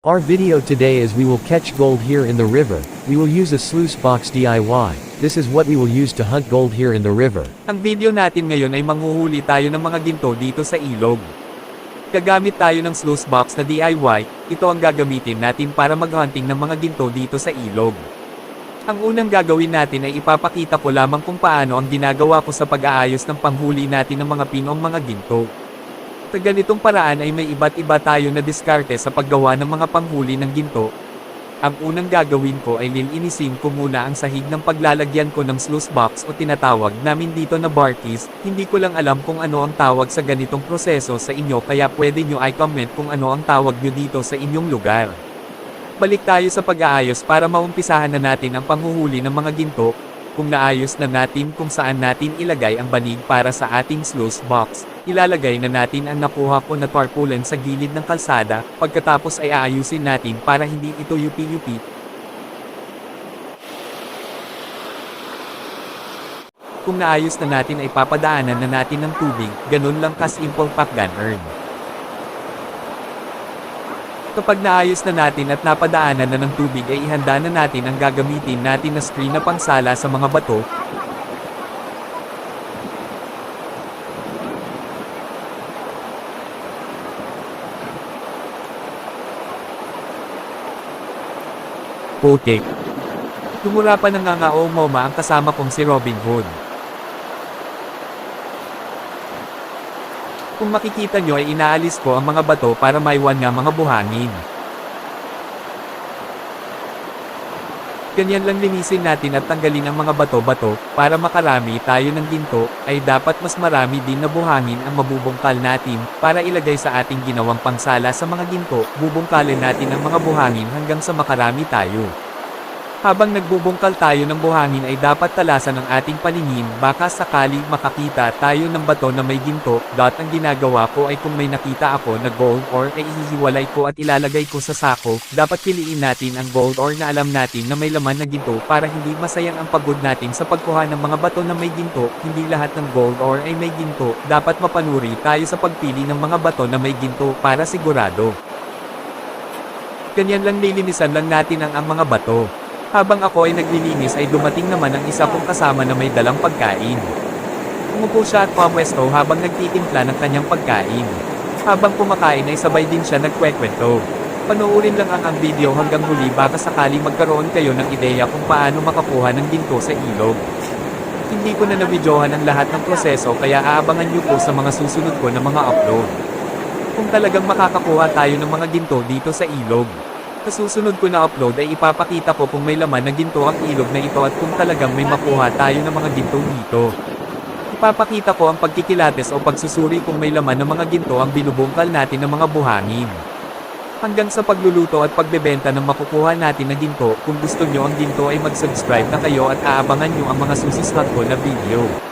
Our video today is we will catch gold here in the river. We will use a sluice box DIY. This is what we will use to hunt gold here in the river. Ang video natin ngayon ay manghuhuli tayo ng mga ginto dito sa ilog. Gagamit tayo ng sluice box na DIY, ito ang gagamitin natin para maghunting ng mga ginto dito sa ilog. Ang unang gagawin natin ay ipapakita ko lamang kung paano ang ginagawa ko sa pag-aayos ng panghuli natin ng mga pinong mga ginto. Sa ganitong paraan ay may iba't iba tayo na diskarte sa paggawa ng mga panghuli ng ginto. Ang unang gagawin ko ay lilinisin ko muna ang sahig ng paglalagyan ko ng sluice box o tinatawag namin dito na barkies. Hindi ko lang alam kung ano ang tawag sa ganitong proseso sa inyo kaya pwede nyo i-comment kung ano ang tawag nyo dito sa inyong lugar. Balik tayo sa pag-aayos para maumpisahan na natin ang panghuhuli ng mga ginto. Kung naayos na natin kung saan natin ilagay ang banig para sa ating sluice box, ilalagay na natin ang nakuha ko na tarpaulin sa gilid ng kalsada, pagkatapos ay aayusin natin para hindi ito yupi-yupi. Kung naayos na natin ay papadaanan na natin ng tubig, ganun lang ka-simple pack gun-earn. Kapag naayos na natin at napadaanan na ng tubig ay ihanda na natin ang gagamitin natin na screen na pangsala sa mga bato. Putik. Tumula pa ng nganga-o-moma ang kasama kong si Robin Hood. Kung makikita nyo ay inaalis ko ang mga bato para maiwan nga mga buhangin. Ganyan lang linisin natin at tanggalin ang mga bato-bato, para makarami tayo ng ginto, ay dapat mas marami din na buhangin ang mabubungkal natin, para ilagay sa ating ginawang pangsala sa mga ginto, bubungkalin natin ang mga buhangin hanggang sa makarami tayo. Habang nagbubungkal tayo ng buhangin ay dapat talasan ang ating paningin baka sakali makakita tayo ng bato na may ginto. Ang ginagawa ko ay kung may nakita ako na gold ore ay ihihiwalay ko at ilalagay ko sa sako. Dapat piliin natin ang gold ore na alam natin na may laman na ginto para hindi masayang ang pagod natin sa pagkuha ng mga bato na may ginto. Hindi lahat ng gold ore ay may ginto. Dapat mapanuri tayo sa pagpili ng mga bato na may ginto para sigurado. Ganyan lang nilinisan lang natin ang mga bato. Habang ako ay naglilinis ay dumating naman ang isa kong kasama na may dalang pagkain. Umupo siya at pumwesto habang nagtitimpla ng kanyang pagkain. Habang kumakain ay sabay din siya nagkwekwento. Panoorin lang ang video hanggang huli baka sakali magkaroon kayo ng ideya kung paano makakuha ng ginto sa ilog. Hindi ko na nabidyohan ang lahat ng proseso kaya aabangan niyo po sa mga susunod ko na mga upload. Kung talagang makakakuha tayo ng mga ginto dito sa ilog. Sa susunod ko na upload ay ipapakita ko kung may laman na ginto ang ilog na ito at kung talagang may makuha tayo ng mga ginto dito. Ipapakita ko ang pagkikilates o pagsusuri kung may laman ng mga ginto ang binubungkal natin ng mga buhangin. Hanggang sa pagluluto at pagbebenta ng makukuha natin na ginto, kung gusto nyo ang ginto ay mag-subscribe na kayo at aabangan nyo ang mga susunod ko na video.